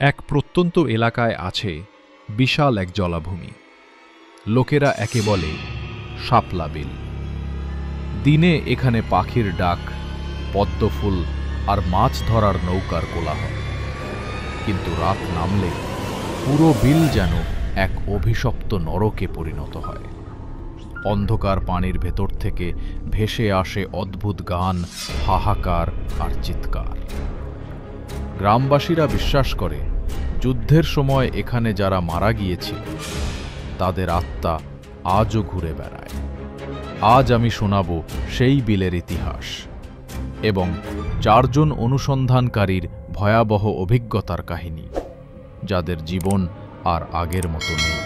এক প্রত্যন্ত এলাকায় আছে বিশাল এক জলাভূমি। লোকেরা একে বলে শাপলা বিল। দিনে এখানে পাখির ডাক, পদ্মফুল আর মাছ ধরার নৌকার কোলাহল, কিন্তু রাত নামলে পুরো বিল যেন এক অভিশপ্ত নরকে পরিণত হয়। অন্ধকার পানির ভেতর থেকে ভেসে আসে অদ্ভুত গান, হাহাকার আর চিৎকার। গ্রামবাসীরা বিশ্বাস করে যুদ্ধের সময় এখানে যারা মারা গিয়েছিল তাদের আত্মা আজও ঘুরে বেড়ায়। আজ আমি শোনাব সেই বিলের ইতিহাস এবং 4 জন অনুসন্ধানকারীর ভয়াবহ অভিজ্ঞতার কাহিনী, যাদের জীবন আর আগের মতো নেই।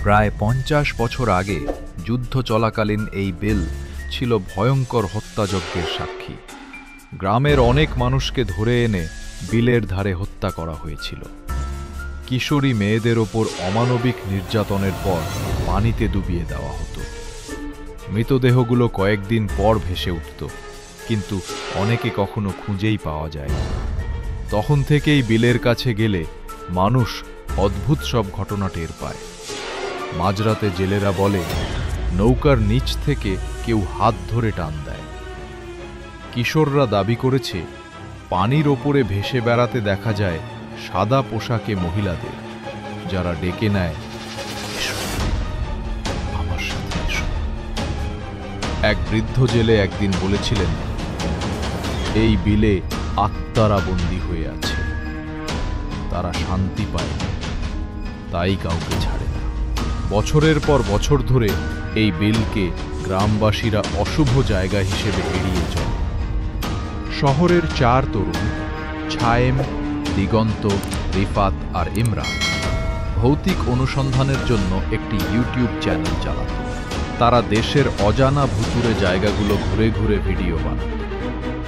প্রায় 50 বছর আগে যুদ্ধ চলাকালীন এই বিল ছিল ভয়ঙ্কর হত্যাযজ্ঞের সাক্ষী। গ্রামের অনেক মানুষকে ধরে এনে বিলের ধারে হত্যা করা হয়েছিল। কিশোরী মেয়েদের ওপর অমানবিক নির্যাতনের পর পানিতে ডুবিয়ে দেওয়া হতো। মৃতদেহগুলো কয়েকদিন পর ভেসে উঠত, কিন্তু অনেকে কখনো খুঁজেই পাওয়া যায়। তখন থেকেই বিলের কাছে গেলে মানুষ অদ্ভুত সব ঘটনা টের পায়। মাঝরাতে জেলেরা বলে নৌকার নিচ থেকে কেউ হাত ধরে টান দেয়। কিশোররা দাবি করেছে পানির ওপরে ভেসে বেড়াতে দেখা যায় সাদা পোশাকে মহিলাদের, যারা ডেকে নেয় আমার সাথে এসো। এক বৃদ্ধ জেলে একদিন বলেছিলেন, এই বিলে আত্মারা বন্দী হয়ে আছে, তারা শান্তি পায়, তাই কাউকে ছাড়ে না। বছরের পর বছর ধরে এই বিলকে গ্রামবাসীরা অশুভ জায়গা হিসেবে এড়িয়ে চলে। শহরের 4 তরুণ, ছায়েম, দিগন্ত, রিফাত আর ইমরান, ভৌতিক অনুসন্ধানের জন্য একটি ইউটিউব চ্যানেল চালাত। তারা দেশের অজানা ভুতুরে জায়গাগুলো ঘুরে ঘুরে ভিডিও বানাত।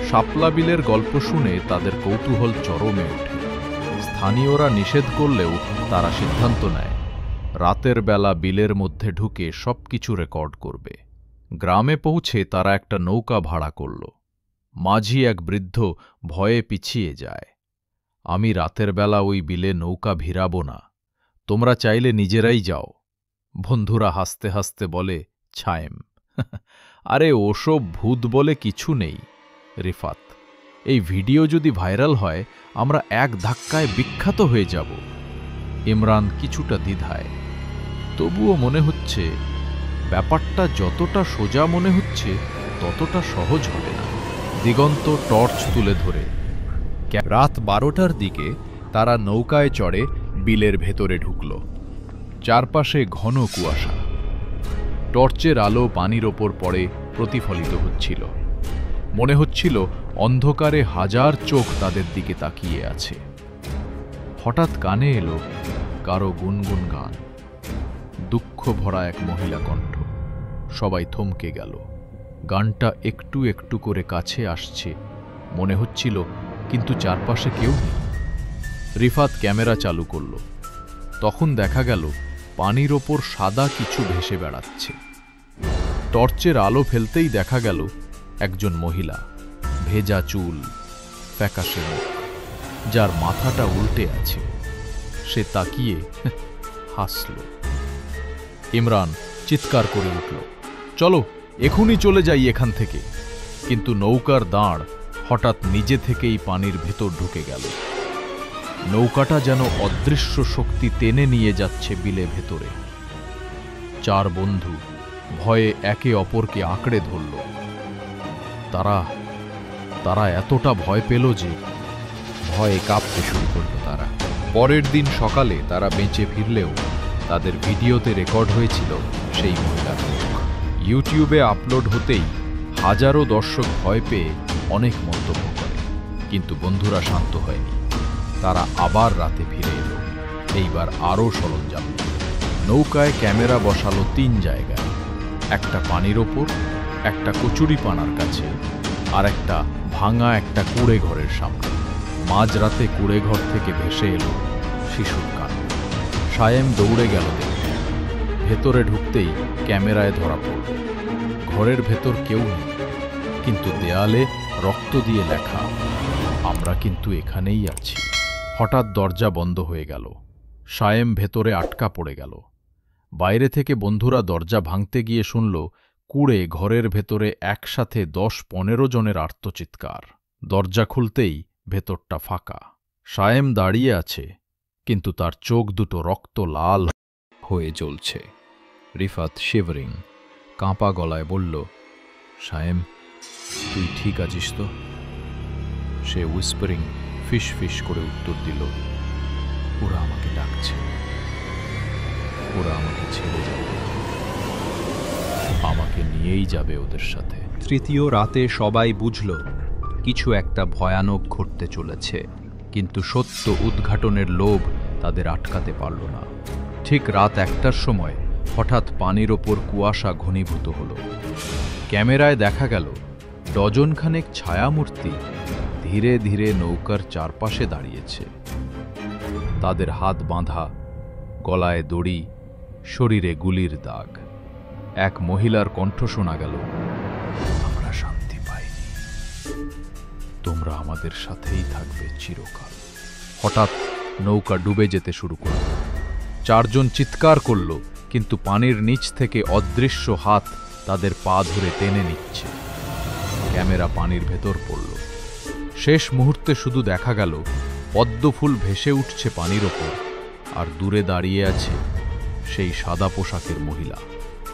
শাপলা বিলের গল্প শুনে তাদের কৌতূহল চরমে ওঠে। স্থানীয়রা নিষেধ করলেও তারা সিদ্ধান্ত নেয় রাতের বেলা বিলের মধ্যে ঢুকে সবকিছু রেকর্ড করবে। গ্রামে পৌঁছে তারা একটা নৌকা ভাড়া করল। মাঝি এক বৃদ্ধ ভয়ে পিছিয়ে যায়। আমি রাতের বেলা ওই বিলে নৌকা ভিড়াবো না, তোমরা চাইলে নিজেরাই যাও। বন্ধুরা হাসতে হাসতে বলে, ছায়েম, আরে ওসব ভূত বলে কিছু নেই। রিফাত, এই ভিডিও যদি ভাইরাল হয় আমরা এক ধাক্কায় বিখ্যাত হয়ে যাব। ইমরান কিছুটা দ্বিধায়, তবুও মনে হচ্ছে ব্যাপারটা যতটা সোজা মনে হচ্ছে ততটা সহজ হবে না। দিগন্ত টর্চ তুলে ধরে রাত 12টার দিকে তারা নৌকায় চড়ে বিলের ভেতরে ঢুকল। চারপাশে ঘন কুয়াশা। টর্চের আলো পানির ওপর পড়ে প্রতিফলিত হচ্ছিল। মনে হচ্ছিল অন্ধকারে হাজার চোখ তাদের দিকে তাকিয়ে আছে। হঠাৎ কানে এলো কারো গুনগুন গান, দুঃখ ভরা এক মহিলা কণ্ঠ। সবাই থমকে গেল। গানটা একটু একটু করে কাছে আসছে মনে হচ্ছিল, কিন্তু চারপাশে কেউ নেই। রিফাত ক্যামেরা চালু করল। তখন দেখা গেল পানির ওপর সাদা কিছু ভেসে বেড়াচ্ছে। টর্চের আলো ফেলতেই দেখা গেল একজন মহিলা, ভেজা চুল, ফ্যাকাশে মুখ, যার মাথাটা উল্টে আছে। সে তাকিয়ে হাসল। ইমরান চিৎকার করে উঠল, চলো এখনই চলে যাই এখান থেকে। কিন্তু নৌকার দাঁড় হঠাৎ নিজে থেকেই পানির ভেতর ঢুকে গেল। নৌকাটা যেন অদৃশ্য শক্তি টেনে নিয়ে যাচ্ছে বিলে ভেতরে। 4 বন্ধু ভয়ে একে অপরকে আঁকড়ে ধরল। তারা এতটা ভয় পেল যে ভয়ে কাঁপতে শুরু করল তারা। পরের দিন সকালে তারা বেঁচে ফিরলেও তাদের ভিডিওতে রেকর্ড হয়েছিল সেই মহিলার মুখ। ইউটিউবে আপলোড হতেই হাজারো দর্শক ভয় পেয়ে অনেক মন্তব্য করে, কিন্তু বন্ধুরা শান্ত হয়নি। তারা আবার রাতে ফিরে এলো, এইবার আরও সরঞ্জাম। নৌকায় ক্যামেরা বসালো 3 জায়গায়, একটা পানির ওপর, একটা কচুরিপানার কাছে, আর একটা ভাঙা একটা কুঁড়ে ঘরের সামনে। মাঝরাতে কুঁড়ে ঘর থেকে ভেসে এলো শিশুর কান। ছায়েম দৌড়ে গেল দেখতে। ভেতরে ঢুকতেই ক্যামেরায় ধরা পড়ল। ঘরের ভেতর কেউ নেই, কিন্তু দেয়ালে রক্ত দিয়ে লেখা, আমরা কিন্তু এখানেই আছি। হঠাৎ দরজা বন্ধ হয়ে গেল। সায়েম ভেতরে আটকা পড়ে গেল। বাইরে থেকে বন্ধুরা দরজা ভাঙতে গিয়ে শুনল কুড়ে ঘরের ভেতরে একসাথে 10-15 জনের আর্তচিৎকার। দরজা খুলতেই ভেতরটা ফাঁকা। সায়েম দাঁড়িয়ে আছে, কিন্তু তার চোখ দুটো রক্ত লাল হয়ে জ্বলছে। রিফাত শিভরিং, কাঁপা গলায় বলল, সায়েম, তুই ঠিক আছিস তো? সে হুইসপারিং ফিস ফিস করে উত্তর দিল, ওরা আমাকে ডাকছে, ওরা আমাকে ছেড়ে যাবে, আমাকে নিয়েই যাবে ওদের সাথে। তৃতীয় রাতে সবাই বুঝল কিছু একটা ভয়ানক ঘটতে চলেছে, কিন্তু সত্য উদ্ঘাটনের লোভ তাদের আটকাতে পারল না। ঠিক রাত 1টার সময় হঠাৎ পানির ওপর কুয়াশা ঘনীভূত হল। ক্যামেরায় দেখা গেল ডজনখানেক ছায়ামূর্তি ধীরে ধীরে নৌকার চারপাশে দাঁড়িয়েছে। তাদের হাত বাঁধা, গলায় দড়ি, শরীরে গুলির দাগ। এক মহিলার কণ্ঠ শোনা গেল, আমরা শান্তি পাইনি, তোমরা আমাদের সাথেই থাকবে চিরকাল। হঠাৎ নৌকা ডুবে যেতে শুরু করল। 4 জন চিৎকার করল, কিন্তু পানির নিচ থেকে অদৃশ্য হাত তাদের পা ধরে টেনে নিচ্ছে। ক্যামেরা পানির ভেতর পড়ল। শেষ মুহূর্তে শুধু দেখা গেল পদ্মফুল ভেসে উঠছে পানির ওপর, আর দূরে দাঁড়িয়ে আছে সেই সাদা পোশাকের মহিলা,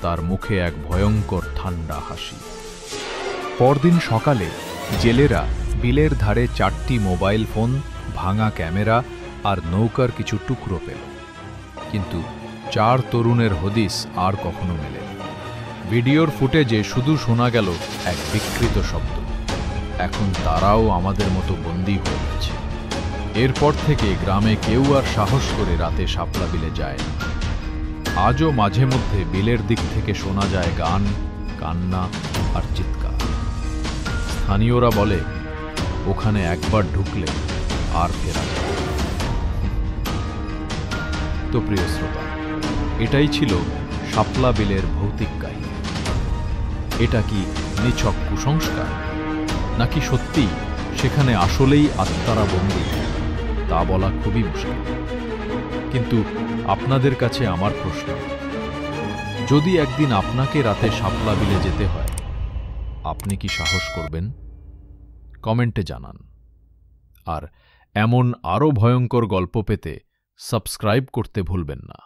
তার মুখে এক ভয়ঙ্কর ঠান্ডা হাসি। পরদিন সকালে জেলেরা বিলের ধারে 4টি মোবাইল ফোন, ভাঙা ক্যামেরা আর নৌকার কিছু টুকরো পেল, কিন্তু 4 তরুণের হদিস আর কখনো মেলেনি। ভিডিওর ফুটেজে শুধু শোনা গেল এক বিকৃত শব্দ, এখন তারাও আমাদের মতো বন্দী হয়ে গেছে। এরপর থেকে গ্রামে কেউ আর সাহস করে রাতে শাপলা বিলে যায় না। আজও মাঝে মধ্যে বিলের দিক থেকে শোনা যায় গান, কান্না আর চিৎকার। স্থানীয়রা বলে, ওখানে একবার ঢুকলে আর ফেরা যায় না। তো প্রিয় শ্রোতা, এটাই ছিল শাপলা বিলের ভৌতিক কাহিনী। এটা কি নিছক কুসংস্কার, নাকি সত্যি সেখানে আসলেই আত্মারা বন্দী? তা বলা খুবই মুশকিল। কিন্তু আপনাদের কাছে আমার প্রশ্ন, যদি একদিন আপনাকে রাতে শাপলা বিলে যেতে হয়, আপনি কি সাহস করবেন? কমেন্টে জানান। আর এমন আরও ভয়ঙ্কর গল্প পেতে সাবস্ক্রাইব করতে ভুলবেন না।